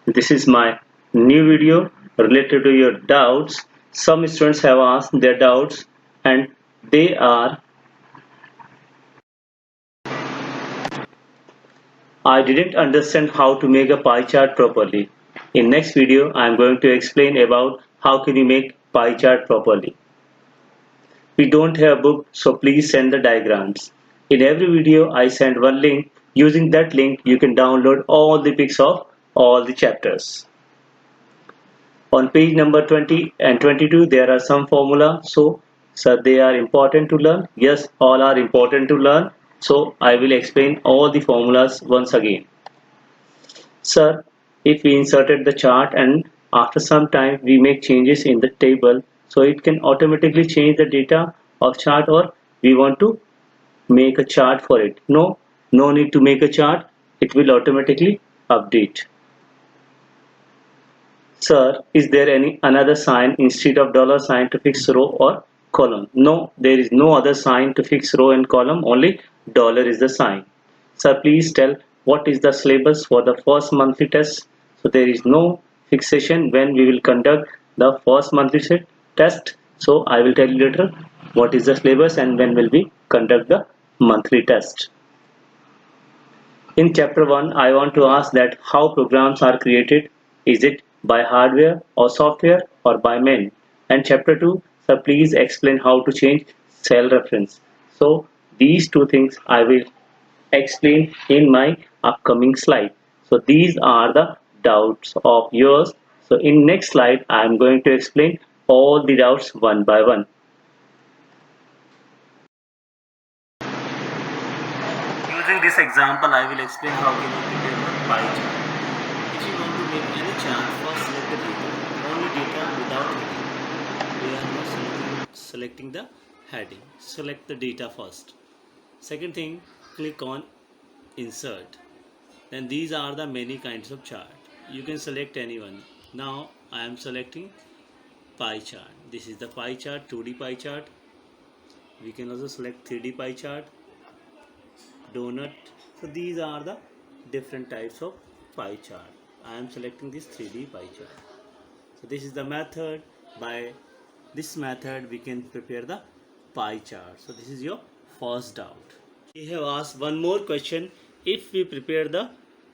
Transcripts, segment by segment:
This is my new video related to your doubts. Some students have asked their doubts and they are: I didn't understand how to make a pie chart properly. In next video I am going to explain about how can you make pie chart properly. We don't have a book, so please send the diagrams. In every video I send one link. Using that link you can download all the pics of all the chapters. On page number 20 and 22 there are some formula, so they are important to learn. Yes, all are important to learn, so I will explain all the formulas once again. Sir, if we inserted the chart and after some time we make changes in the table, so it can automatically change the data of chart, or we want to make a chart for it? No need to make a chart, it will automatically update. Sir, is there any another sign instead of dollar sign to fix row or column? No, there is no other sign to fix row and column, only dollar is the sign. Sir, please tell what is the syllabus for the first monthly test. So there is no fixation when we will conduct the first monthly test. So I will tell you later what is the syllabus and when will we conduct the monthly test. In chapter 1, I want to ask that how programs are created. Is it by hardware or software or by men? And chapter 2, sir, please explain how to change cell reference. So these two things I will explain in my upcoming slide. So these are the doubts of yours. So in next slide, I am going to explain all the doubts one by one. Using this example, I will explain how can you prepare the pie chart. If you want to make any chart, first select the data. Only data without heading. We are now selecting the heading. Select the data first. Second thing, click on insert. Then these are the many kinds of chart. You can select anyone. Now I am selecting pie chart. This is the pie chart, 2D pie chart. We can also select 3D pie chart, donut. So these are the different types of pie chart. I am selecting this 3D pie chart. So this is the method. By this method we can prepare the pie chart. So this is your first doubt. We have asked one more question. If we prepare the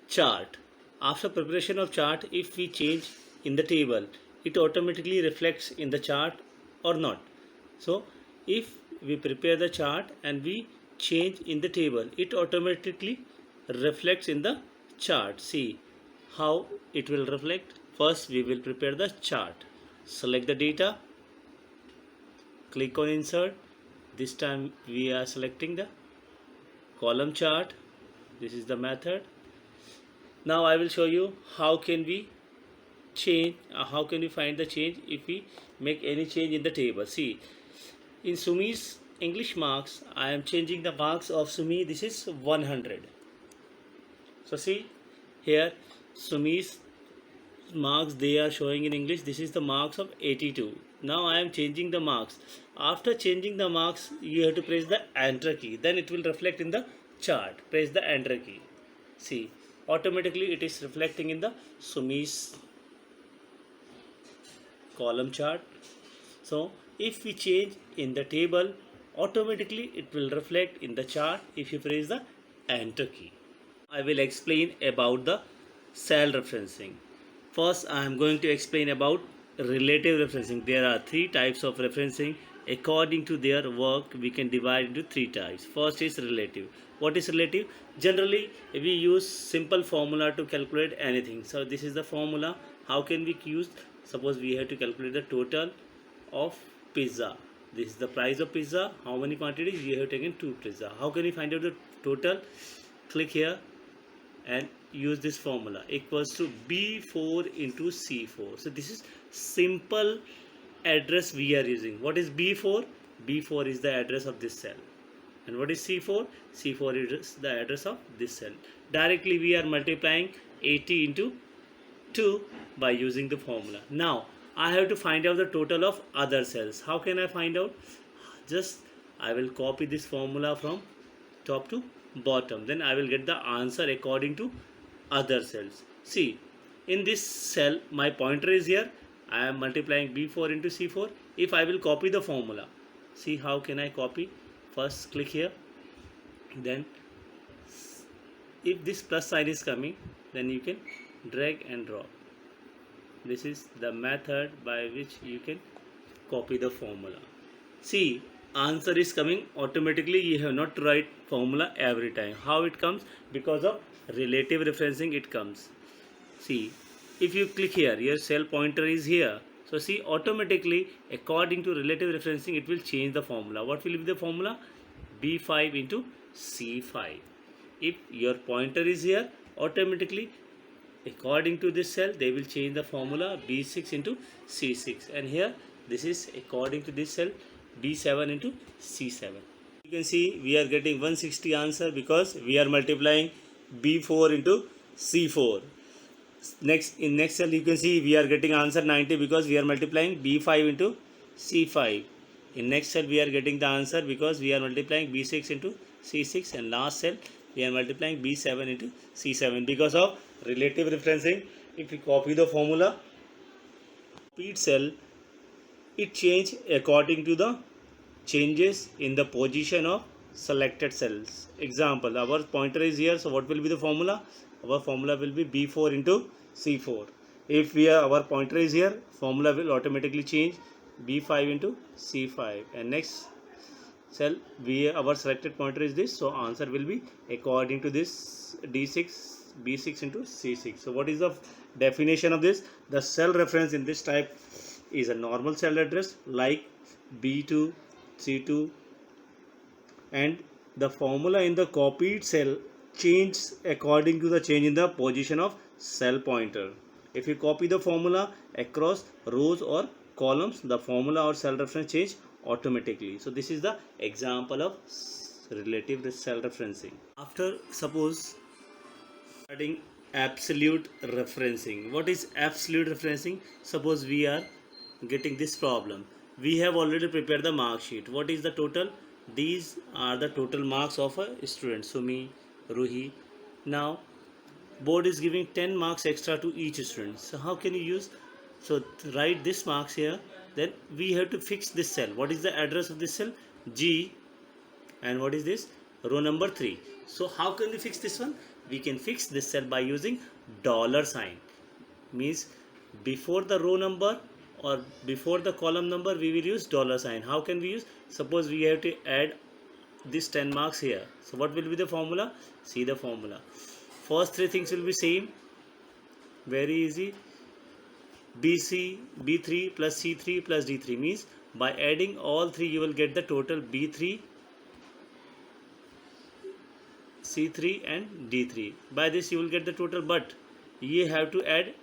chart, after preparation of chart, if we change in the table, it automatically reflects in the chart or not? So if we prepare the chart and we change in the table, it automatically reflects in the chart. See how it will reflect. First we will prepare the chart. Select the data, click on insert. This time we are selecting the column chart. This is the method. Now I will show you how can we change, how can we find the change if we make any change in the table. See, in Sumi's English marks, I am changing the marks of Sumi. This is 100. So see here, Sumi's marks they are showing in English. This is the marks of 82. Now I am changing the marks. After changing the marks, you have to press the enter key. Then it will reflect in the chart. Press the enter key. See, automatically it is reflecting in the Sumi's column chart. So if we change in the table, automatically it will reflect in the chart if you press the enter key. I will explain about the cell referencing. First I am going to explain about relative referencing. There are three types of referencing. According to their work we can divide into three types. First is relative. What is relative? Generally we use simple formula to calculate anything. So this is the formula. How can we use? Suppose we have to calculate the total of pizza. This is the price of pizza. How many quantities? We have taken 2 pizza. How can we find out the total? Click here and use this formula, equals to B4 into C4. So this is simple address we are using. What is B4? B4 is the address of this cell. And what is C4? C4 is the address of this cell. Directly we are multiplying 80 into 2 by using the formula. Now I have to find out the total of other cells. How can I find out? Just I will copy this formula from top to bottom. Then I will get the answer according to other cells. See, in this cell my pointer is here, I am multiplying b4 into c4. If I will copy the formula, see how can I copy. First click here, then if this plus sign is coming, then you can drag and drop. This is the method by which you can copy the formula. See, answer is coming automatically. You have not to write formula every time. How it comes? Because of relative referencing it comes. See, if you click here, your cell pointer is here. So see, automatically according to relative referencing it will change the formula. What will be the formula? B5 into C5. If your pointer is here, automatically according to this cell they will change the formula B6 into C6, and here this is according to this cell B7 into C7. You can see we are getting 160 answer because we are multiplying B4 into C4. In next cell you can see we are getting answer 90 because we are multiplying B5 into C5. In next cell we are getting the answer because we are multiplying B6 into C6, and last cell we are multiplying B7 into C7 because of relative referencing. If we copy the formula, copied cell it change according to the changes in the position of selected cells. Example, our pointer is here, so what will be the formula? Our formula will be B4 into C4. If our pointer is here, formula will automatically change B5 into C5, and next cell our selected pointer is this, so answer will be according to this B6 into C6. So what is the definition of this? The cell reference in this type is a normal cell address like B2, C2, and the formula in the copied cell changes according to the change in the position of cell pointer. If you copy the formula across rows or columns, the formula or cell reference change automatically. So this is the example of relative cell referencing. After, suppose regarding absolute referencing. What is absolute referencing? Suppose we are getting this problem. We have already prepared the mark sheet. What is the total? These are the total marks of a student, Sumi, Ruhi. Now board is giving 10 marks extra to each student. So how can you use? So write this marks here. Then we have to fix this cell. What is the address of this cell? G. And what is this? Row number 3. So how can we fix this one? We can fix this cell by using dollar sign. Means before the row number or before the column number we will use dollar sign. How can we use? Suppose we have to add this 10 marks here. So what will be the formula? See the formula. First three things will be same. Very easy. B3 plus C3 plus D3 means by adding all three you will get the total B3, C3 and D3. By this you will get the total, but you have to add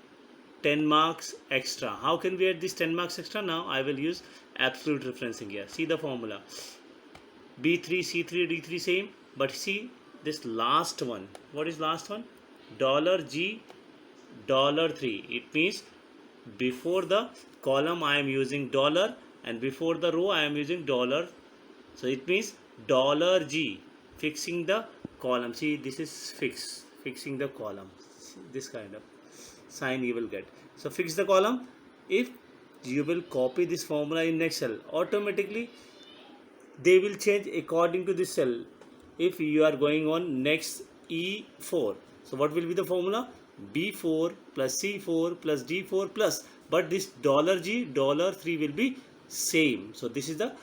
10 marks extra. How can we add this 10 marks extra? Now I will use absolute referencing here. See the formula. B3, C3, D3 same, but see this last one. What is last one? $G, $3. It means before the column I am using dollar and before the row I am using dollar. So it means $G, fixing the column. See, this is fixing the column. This kind of sign you will get. So fix the column. If you will copy this formula in next cell, automatically they will change according to this cell. If you are going on next E4, so what will be the formula? B4 plus C4 plus D4 plus, but this $G, $3 will be same. So this is the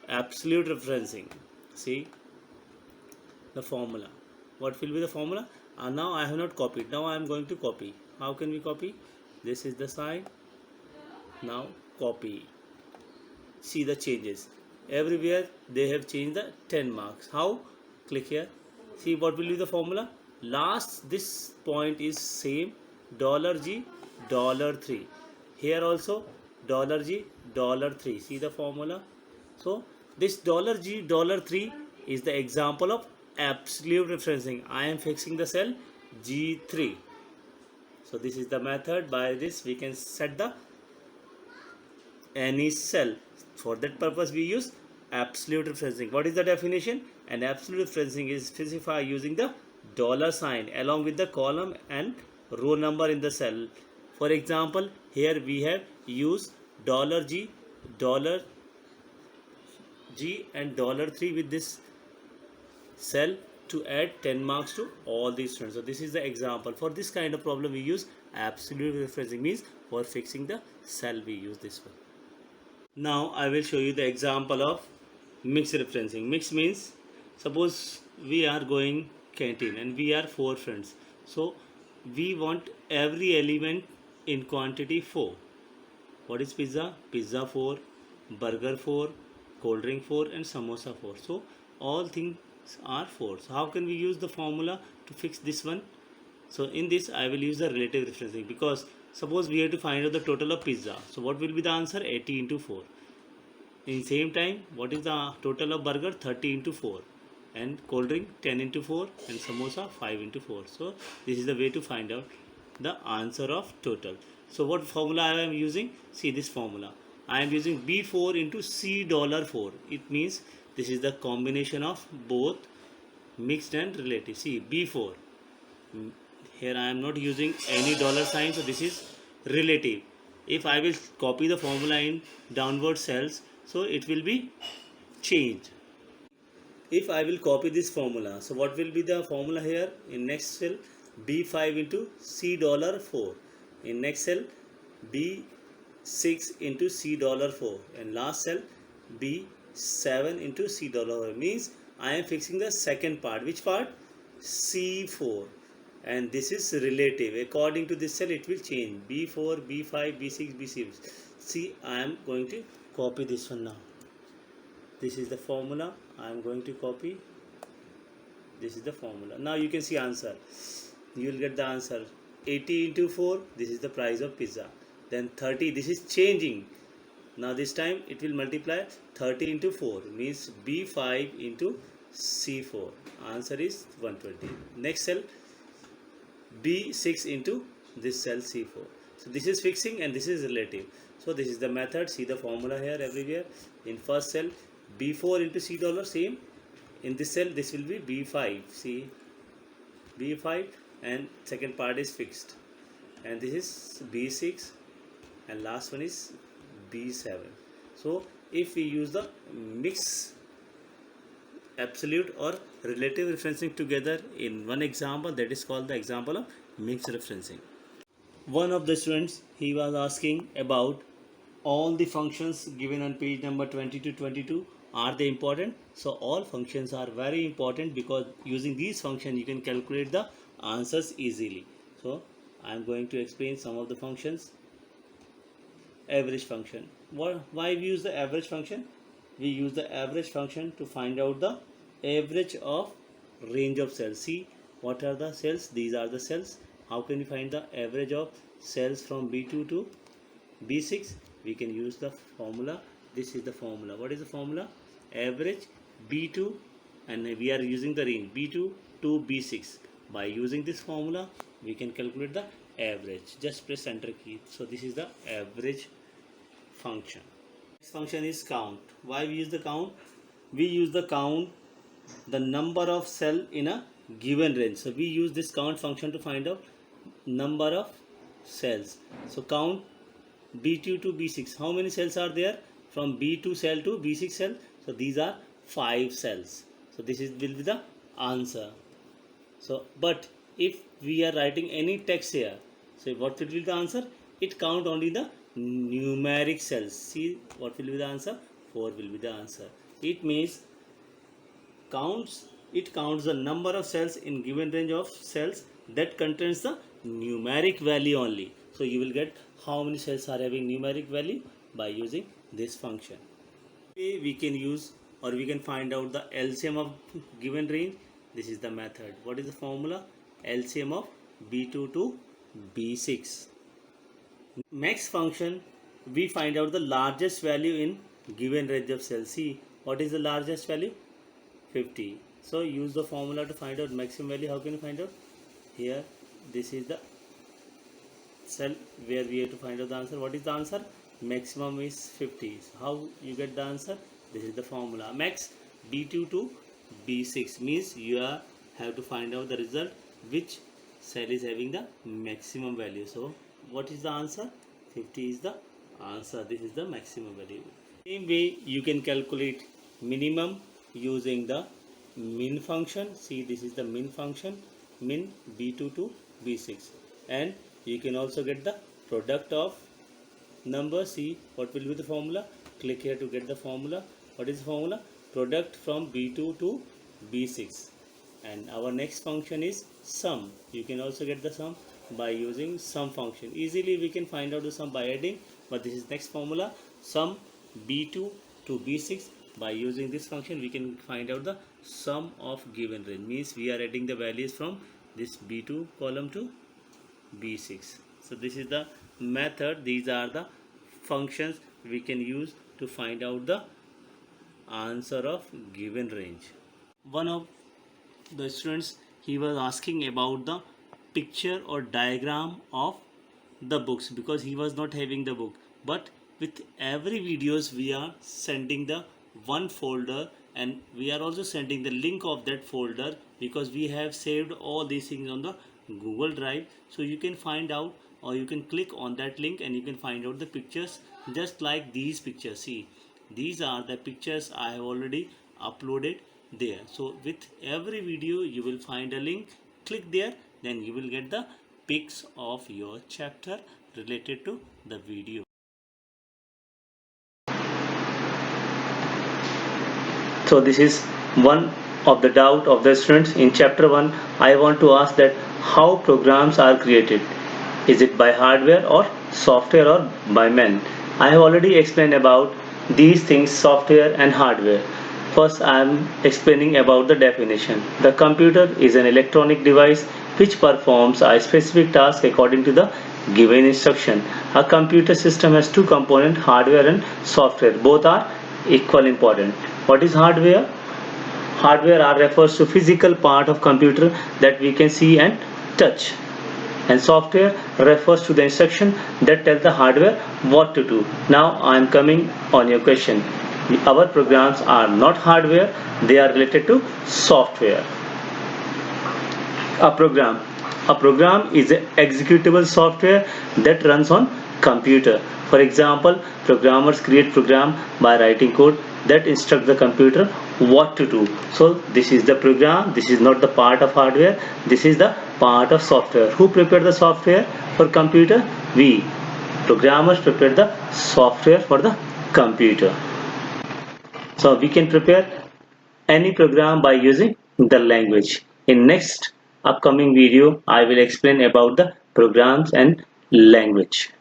absolute referencing. See the formula. What will be the formula? Now I have not copied. Now I am going to copy. How can we copy? This is the sign. Now copy. See the changes. Everywhere they have changed the 10 marks. How? Click here. See what will be the formula? Last this point is same. $G, $3. Here also $G, $3. See the formula. So this $G, $3 is the example of absolute referencing. I am fixing the cell G3. So this is the method. By this we can set the any cell. For that purpose we use absolute referencing. What is the definition? An absolute referencing is specified using the dollar sign along with the column and row number in the cell. For example, here we have used $G, $G and $3 with this cell to add 10 marks to all these students. So this is the example. For this kind of problem we use absolute referencing, means for fixing the cell we use this one. Now I will show you the example of mixed referencing. Mix means, suppose we are going canteen and we are 4 friends. So we want every element in quantity 4. What is pizza? Pizza 4, burger 4, cold drink 4 and samosa 4. So all things are 4. So how can we use the formula to fix this one? So in this I will use the relative referencing, because suppose we have to find out the total of pizza. So what will be the answer? 80 into 4. In same time, what is the total of burger? 30 into 4. And cold drink 10 into 4 and samosa 5 into 4. So this is the way to find out the answer of total. So what formula I am using? See this formula. I am using B4 into C$4. It means this is the combination of both mixed and relative. See B4. Here I am not using any dollar sign, so this is relative. If I will copy the formula in downward cells, so it will be changed. If I will copy this formula, so what will be the formula here? In next cell, B5 into C$4. In next cell, B6 into C$4. And last cell, B7 into C$4. Means I am fixing the second part. Which part? C4. And this is relative. According to this cell, it will change. B4, B5, B6, B7. See, I am going to copy this one now. This is the formula. I am going to copy. This is the formula. Now you can see answer. You will get the answer. 80 into 4. This is the price of pizza. Then 30. This is changing. Now this time it will multiply 30 into 4. Means B5 into C4. Answer is 120. Next cell. B6 into this cell C4. So this is fixing and this is relative. So this is the method. See the formula here everywhere. In first cell, B4 into C$, same. In this cell, this will be B5. See, B5 and second part is fixed. And this is B6 and last one is B7. So if we use the mix absolute or relative referencing together in one example, that is called the example of mixed referencing. One of the students, he was asking about all the functions given on page number 20 to 22. Are they important? So all functions are very important, because using these functions you can calculate the answers easily. So I am going to explain some of the functions. Average function. Why we use the average function? We use the average function to find out the average of range of cells. See, what are the cells? These are the cells. How can we find the average of cells from B2 to B6? We can use the formula. This is the formula. What is the formula? Average B2, and we are using the range B2 to B6. By using this formula, we can calculate the average. Just press enter key. So this is the average function. Next function is count. Why we use the count? We use the count the number of cell in a given range. So we use this count function to find out number of cells. So count B2 to B6. How many cells are there from B2 cell to B6 cell? So these are 5 cells. So this will be the answer. So but if we are writing any text here, so what will be the answer? It count only the numeric cells. See what will be the answer? 4 will be the answer. It means it counts the number of cells in given range of cells that contains the numeric value only. So you will get how many cells are having numeric value by using this function. We can use, or we can find out the LCM of given range. This is the method. What is the formula? LCM of B2 to B6. Next function, we find out the largest value in given range of cells. See, what is the largest value? 50. So use the formula to find out maximum value. How can you find out? Here, this is the cell where we have to find out the answer. What is the answer? Maximum is 50. So how you get the answer? This is the formula. Max B2 to B6 means you have to find out the result which cell is having the maximum value. So what is the answer? 50 is the answer. This is the maximum value. Same way you can calculate minimum using the min function. See, this is the min function, min b2 to b6, and you can also get the product of number. See, what will be the formula? Click here to get the formula. What is the formula? Product from b2 to b6. And our next function is sum. You can also get the sum by using sum function. Easily we can find out the sum by adding, but this is next formula, sum b2 to b6. By using this function we can find out the sum of given range. Means we are adding the values from this b2 column to b6. So this is the method. These are the functions we can use to find out the answer of given range. One of the students, he was asking about the picture or diagram of the books because he was not having the book. But with every videos we are sending the one folder, and we are also sending the link of that folder because we have saved all these things on the Google Drive. So you can find out, or you can click on that link and you can find out the pictures just like these pictures. See, these are the pictures I have already uploaded there. So with every video you will find a link. Click there, then you will get the pics of your chapter related to the video. So this is one of the doubt of the students. In chapter 1 I want to ask that how programs are created. Is it by hardware or software or by man? I have already explained about these things, software and hardware. First I am explaining about the definition. The computer is an electronic device which performs a specific task according to the given instruction. A computer system has two components, hardware and software. Both are equal important. What is hardware? Hardware refers to physical part of computer that we can see and touch. And software refers to the instruction that tell the hardware what to do. Now I am coming on your question. Our programs are not hardware, they are related to software. A program is an executable software that runs on computer. For example, programmers create program by writing code that instruct the computer what to do. So this is the program. This is not the part of hardware. This is the part of software. Who prepared the software for computer? We. Programmers prepare the software for the computer. So we can prepare any program by using the language. In next upcoming video I will explain about the programs and language.